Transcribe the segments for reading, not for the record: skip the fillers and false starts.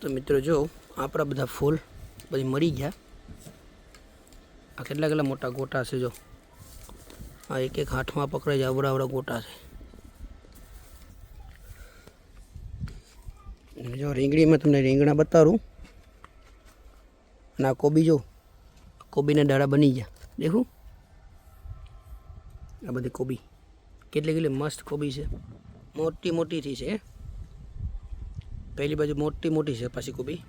તો મિત્રો જો આપણા બધા ફૂલ બધી મરી ગયા. આ કેટલા મોટા ગોટા છે. જો આ એક એક હાથમાં પકડાઈ જાય આવડા આવડા ગોટા છે. જો રીંગણીમાં તમને રીંગણા બતાવું. અને આ કોબી જો કોબીના ડાળા બની ગયા. દેખું આ બધી કોબી કેટલી મસ્ત કોબી છે. મોટી મોટીથી છે. પહેલી બાજુ મોટી મોટી છે પાછી કોબી.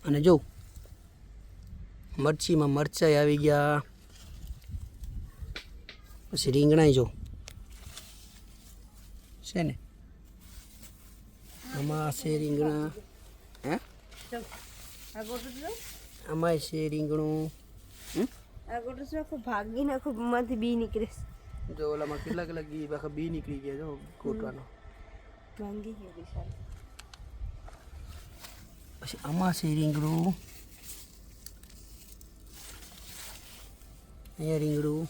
અને જો મરચીમાં મરચાઈ આવી ગયા. પછી રીંગણાઈ જો છે ને આમાં છે રીંગણા. હે આમાં છે રીંગણું. ભાગીને ખૂબ માંથી બી નીકળે. જો ઓલામાં કેટલા ઘી આખા બી નીકળી ગયા. જો ગોટવાનો ભાંગી ગયો વિશાલ. પછી આમાં છે રીંગણું. અહીંયા રીંગણું.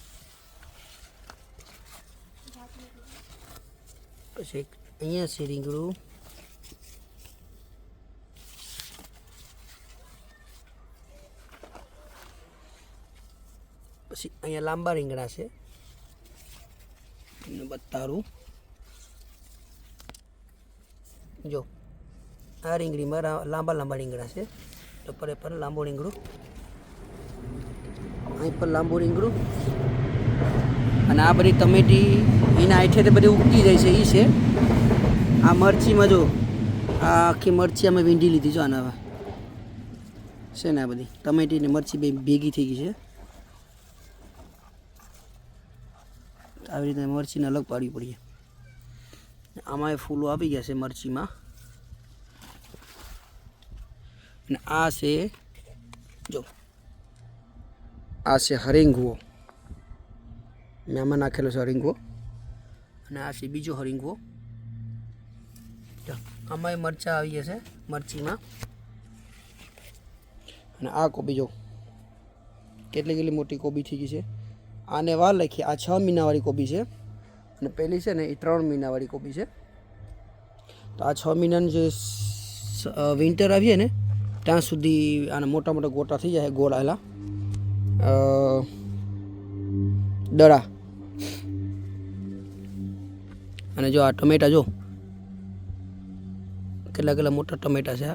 પછી અહીંયા છે રીંગણું. પછી અહીંયા લાંબા રીંગણા છે. તમને બતાવું. જો આ રીંગણીમાં લાંબા લાંબા રીંગણા છે. તો પર લાંબુ રીંગણું. અહીં પર લાંબુ રીંગણું. અને આ બધી ટમેટી એના આઠે બધી ઉગતી જાય છે. એ છે આ મરચીમાં. જો આ આખી મરચી અમે વીંડી લીધી. જો આના છે ને આ બધી ટમેટી ને મરચી બે ભેગી થઈ ગઈ છે. આવી રીતે મરચીને અલગ પાડવી પડીએ. આમાં ફૂલો આવી ગયા છે મરચીમાં. અને આ છે જો આ છે હરિંગવો. મેં આમાં નાખેલો છે હરિંગવો. અને આ છે બીજો હરિંગવો. આમાં મરચાં આવી ગયા છે મરચીમાં. અને આ કોબી જો કેટલી મોટી કોબી થઈ ગઈ છે. આને વાર લખી. આ 6 મહિનાવાળી કોબી છે. અને પહેલી છે ને એ 3 મહિનાવાળી કોબી છે. તો આ 6 મહિનાનું જે વિન્ટર આવીએ ને ત્યાં સુધી આના મોટા મોટા ગોટા થઈ જાય. ગોળાયેલા દડા. અને જો આ ટમેટા જો કેટલા મોટા ટમેટા છે.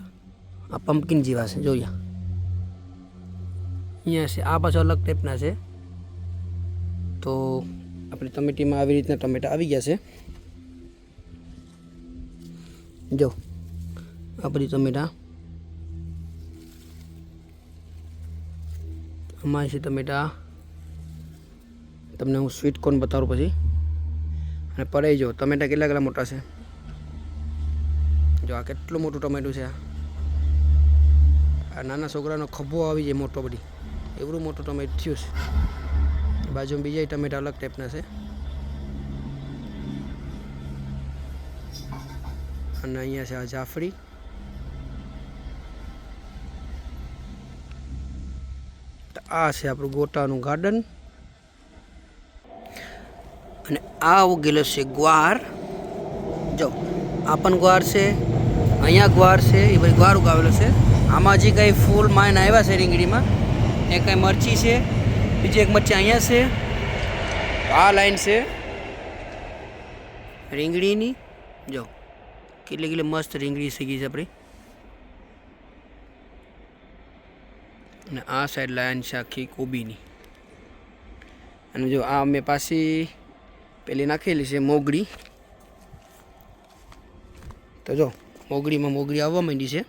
આ પમ્પકિન જેવા છે. જોઈએ અહીંયા છે. આ પાછો અલગ ટાઈપના છે. તો આપણી ટમેટીમાં આવી રીતના ટમેટા આવી ગયા છે. જો આ બધી ટમેટા. આમાં છે ટમેટા. તમને હું સ્વીટ કોર્ન બતાવું પછી. અને પડે જો ટમેટા કેટલા મોટા છે. જો આ કેટલું મોટું ટમેટું છે. આ નાના છોકરાનો ખભો આવી જાય મોટો બધી. એવડું મોટું ટમેટું થયું છે. બાજુમાં બીજા ટમેટા અલગ ટાઈપના છે. અને અહીંયા છે આ જાફરી. આ છે આપણું ગોટાનું ગાર્ડન. અને આ ઉગેલો છે ગ્વાર. જો આ પણ ગ્વાર છે. અહીંયા ગ્વાર છે. એ ભાઈ ગ્વાર ઉગાવેલો છે. આમાં જે કંઈ ફૂલ માઇન આવ્યા છે રીંગણીમાં એ કંઈ મરચી છે. બીજી એક મરચી અહીંયા છે. આ લાઈન છે રીંગણીની. જો કેટલી મસ્ત રીંગણી થઈ ગઈ છે આપણી. અને આ સાઈડ લાઈન છે આખી કોબીની. અને જો આ મેં પાછી પેલી નાખેલી છે મોગરી. તો જો મોગરી આવવા માંડી છે.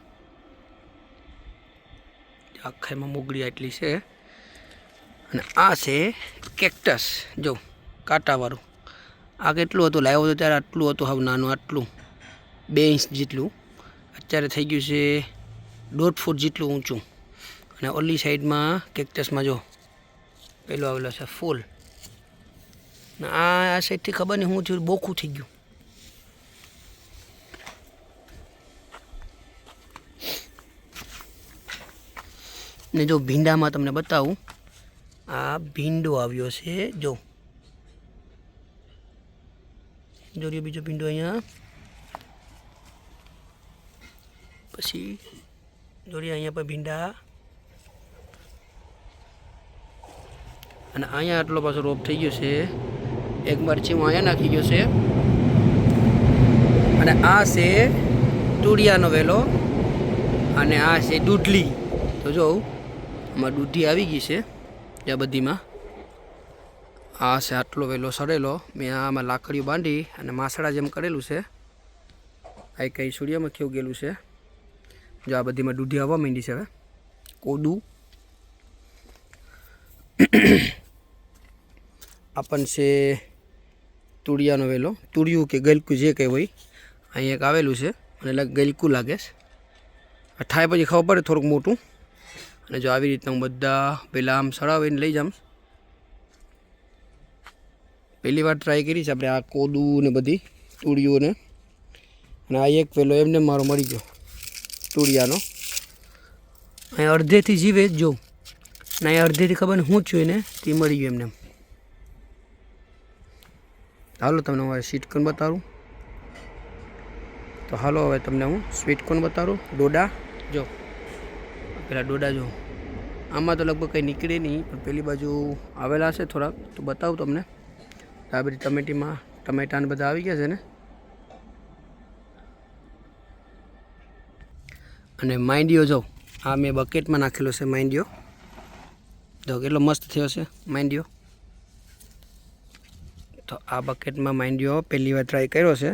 આખામાં મોગરી આટલી છે. અને આ છે કેક્ટસ. જો કાંટાવાળું. આ કેટલું હતું લાવ્યો હતો ત્યારે આટલું હતું. હાવ નાનું આટલું 2 ઇંચ જેટલું. અત્યારે થઈ ગયું છે 1.5 ફૂટ જેટલું ઊંચું. અને ઓલી સાઈડમાં કેક્ટસમાં જો પેલો આવેલો છે ફૂલ. ને આ સાઈડથી ખબર નહીં શું થયું. બોખું થઈ ગયું. ને જો ભીંડામાં તમને બતાવું. આ ભીંડો આવ્યો છે. જો જોડ્યો બીજો ભીંડો અહીંયા, પછી જોડ્યા અહીંયા પણ ભીંડા, અને અહીંયા આટલો પાછો રોપ થઈ ગયો છે. એક મરચી હું અહીંયા નાખી ગયો છે, અને આ છે તુરિયાનો વેલો, અને આ છે દૂધલી. તો જો આમાં દૂધી આવી ગઈ છે ત્યાં બધીમાં. આ છે આટલો વેલો સડેલો, મેં આમાં લાકડીઓ બાંધી અને માસડા જેમ કરેલું છે. આ કંઈ સૂર્યમાં કેવું ગયેલું છે. જો આ બધીમાં દૂધી આવવા માંડી છે. હવે કોદું આપણ છે તુરિયાનો વેલો, તુરિયું કે ગલકું જે કંઈ હોય. અહીં એક આવેલું છે, અને ગલકું લાગે છે. આ થાય પછી ખબર પડે થોડુંક મોટું. અને જો આવી રીતના હું બધા પહેલાં આમ સળાવીને લઈ જામ. પહેલી વાર ટ્રાય કરી છે આપણે આ કોદું ને બધી તુરિયોને. અને આ એક વેલો એમને મારો મળી ગયો તુરિયાનો. અહીં અડધેથી જીવે જ જો, ને અહીં અડધેથી ખબર ને શું થયું એને તે મળી ગયું એમને. હાલો તમને હું સ્વીટકોર્ન બતાવું. તો હાલો હવે તમને હું સ્વીટકોર્ન બતાવું. ડોડા જો, પેલા ડોડા જો, આમાં તો લગભગ કંઈ નીકળે નહીં, પણ પેલી બાજુ આવેલા છે થોડાક, તો બતાવું તમને. આ બધી ટમેટાને બધા આવી ગયા છે ને. અને માંડ્યો જો, આ મેં બકેટમાં નાખેલો છે માંડ્યો. જો કેટલો મસ્ત થયો છે માંડ્યો. તો આ બકેટમાં માંડ્યો પહેલી વાર ટ્રાય કર્યો છે.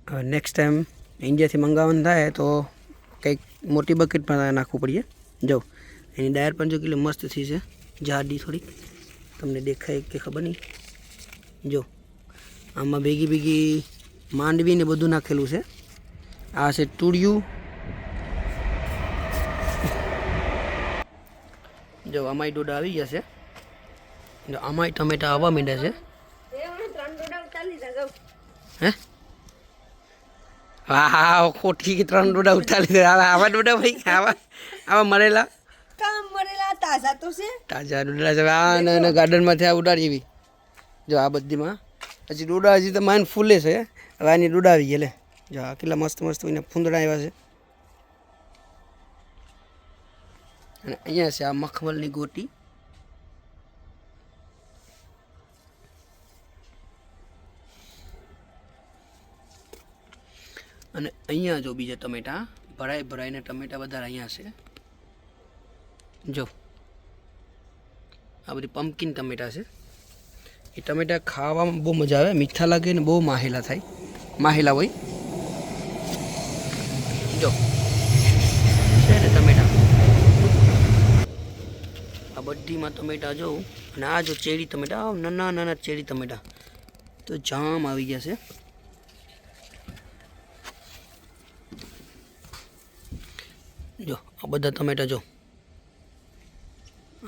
હવે નેક્સ્ટ ટાઈમ ઇન્ડિયાથી મંગાવવાનું થાય તો કંઈક મોટી બકેટમાં નાખવું પડીએ. જો એની ડાયર પણ જો કેટલી મસ્ત થઈ છે, જાડી થોડીક, તમને દેખાય કે ખબર નહીં. જો આમાં ભેગી માંડવી ને બધું નાખેલું છે. આ છે તુરિયું. જો આમાંય ડોડા આવી ગયા છે. જો આમાંય ટમેટા આવવા માંડ્યા છે. હે હા, ખોટી 3 ડોડા ઉઠાડી દે. આવા ડોડા ભાઈ, આવા મરેલા તાજા તો છે, તાજા ડોડા છે. આ ગાર્ડનમાંથી આ ઉડાડી એવી. જો આ બધીમાં હજી ડોડા હજી તો માઇન ફૂલે છે. હવે આની ડોડા આવી ગયા. લે જો આ કેટલા મસ્ત મસ્ત એને ફૂંદડા આવ્યા છે. અને અહીંયા છે આ મખમલની ગોટી. અને અહીંયા જો બીજા ટમેટા ભરાઈને ટમેટા વધારે અહીંયા છે. જો આ બધી પમ્પકિન ટમેટા છે. એ ટમેટા ખાવામાં બહુ મજા આવે, મીઠા લાગે ને બહુ માહેલા હોય. જો છે ને ટમેટા, આ બધીમાં ટમેટા જોઉં. અને આ જો ચેરી ટમેટા, નાના ચેરી ટમેટા તો જામ આવી ગયા છે. જો આ બધા ટમેટા, જો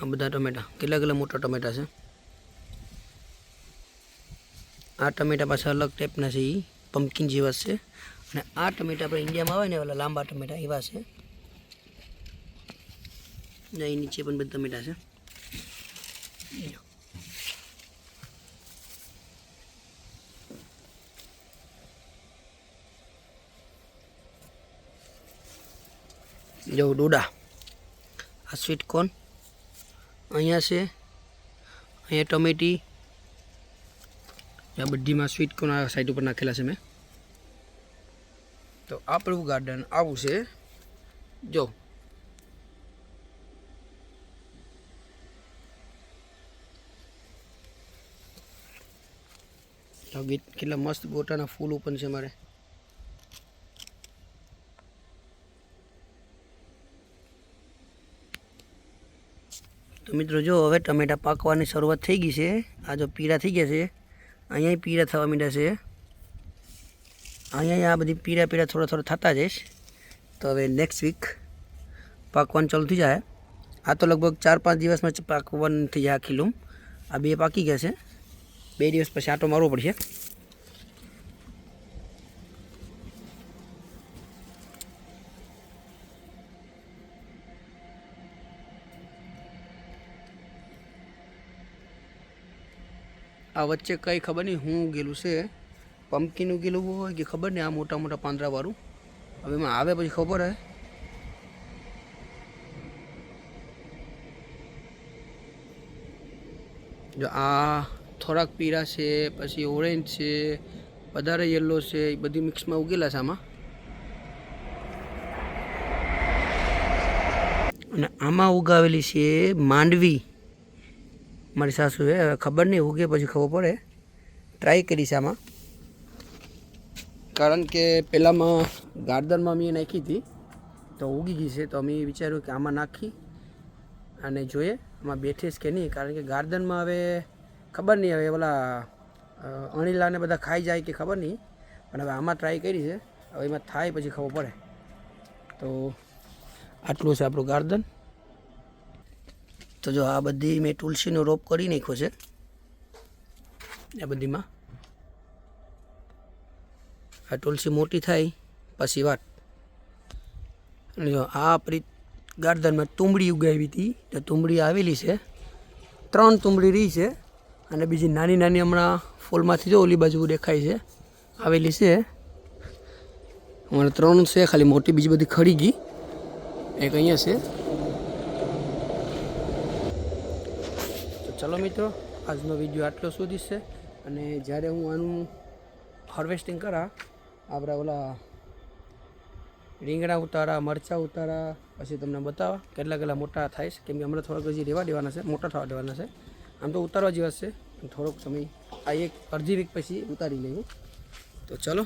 આ બધા ટમેટા કેટલા મોટા ટમેટા છે. આ ટમેટા પાછા અલગ ટાઈપના છે, એ પમ્પકિન જેવા છે. અને આ ટમેટા આપણે ઇન્ડિયામાં આવે ને ઓલા લાંબા ટમેટા એવા છે. અહીં નીચે પણ બધા ટમેટા છે. જો ડોડા, આ સ્વીટકોર્ન અહીંયા છે, અહીંયા ટમેટી, આ બધીમાં સ્વીટકોર્ન આ સાઈડ ઉપર નાખેલા છે મેં. તો આપણું ગાર્ડન આવું છે. જો કેટલા મસ્ત ગોટાના ફૂલ પણ છે મારે. તો મિત્રો જો હવે ટમેટા પાકવાની શરૂઆત થઈ ગઈ છે. આ જો પીળા થઈ ગયા છે, અહીંયા પીળા થવા માંડ્યા છે. અહીંયા આ બધી પીળા થોડા થતા જઈશ. તો હવે નેક્સ્ટ વીક પાકવાનું ચાલુ થઈ જાય. આ તો લગભગ 4-5 દિવસમાં પાકવાનું થઈ જાય આખી લૂમ. આ બે પાકી ગયા છે. 2 દિવસ પછી આટો મારવો પડશે. આ વચ્ચે કંઈ ખબર નહીં હું ઉગેલું છે, પમ્પકીન ઉગેલું હોય કે ખબર નહીં, આ મોટા મોટા પાંદડાવાળું. હવે એમાં આવે પછી ખબર હે. જો આ થોડાક પીળા છે, પછી ઓરેન્જ છે, વધારે યલો છે, એ બધી મિક્સમાં ઉગેલા છે આમાં. અને આમાં ઉગાવેલી છે માંડવી મારી સાસુએ. હવે ખબર નહીં ઉગે પછી ખબર પડે. ટ્રાય કરીશ આમાં, કારણ કે પહેલાંમાં ગાર્ડનમાં મેં નાખી હતી તો ઉગી ગઈ છે. તો અમે વિચાર્યું કે આમાં નાખી અને જોઈએ આમાં બેઠીશ કે નહીં, કારણ કે ગાર્ડનમાં હવે ખબર નહીં, હવે ઓલા અણીલાને બધા ખાઈ જાય કે ખબર નહીં, પણ હવે આમાં ટ્રાય કરી છે. હવે એમાં થાય પછી ખબર પડે. તો આટલું છે આપણું ગાર્ડન. તો જો આ બધી મેં તુલસીનો રોપ કરી નાખ્યો છે આ બધીમાં. આ તુલસી મોટી થાય પછી વાત. અને જો આ આપણી ગાર્ડનમાં તુંબડી ઉગાવી હતી, તો તુંબડી આવેલી છે, 3 તુંબડી રહી છે, અને બીજી નાની નાની હમણાં ફૂલમાંથી જો ઓલી બાજુ દેખાય છે આવેલી છે. અમારે 3 છે ખાલી, મોટી બીજી બધી ખડી ગઈ. એક અહીંયા છે. તો ચલો મિત્રો, આજનો વિડીયો આટલો સુધી છે. અને જ્યારે હું આનું હાર્વેસ્ટિંગ કરા, આપણા ઓલા રીંગણા ઉતારા, મરચાં ઉતારા, પછી તમને બતાવવા કેટલા મોટા થાય છે. કેમ કે હમણાં થોડાક હજી રહેવા દેવાના છે, મોટા થવા દેવાના છે. આમ તો ઉતારવા જેવા છે, થોડોક સમય આ એક અડધી વીક પછી ઉતારી લઈએ. તો ચલો.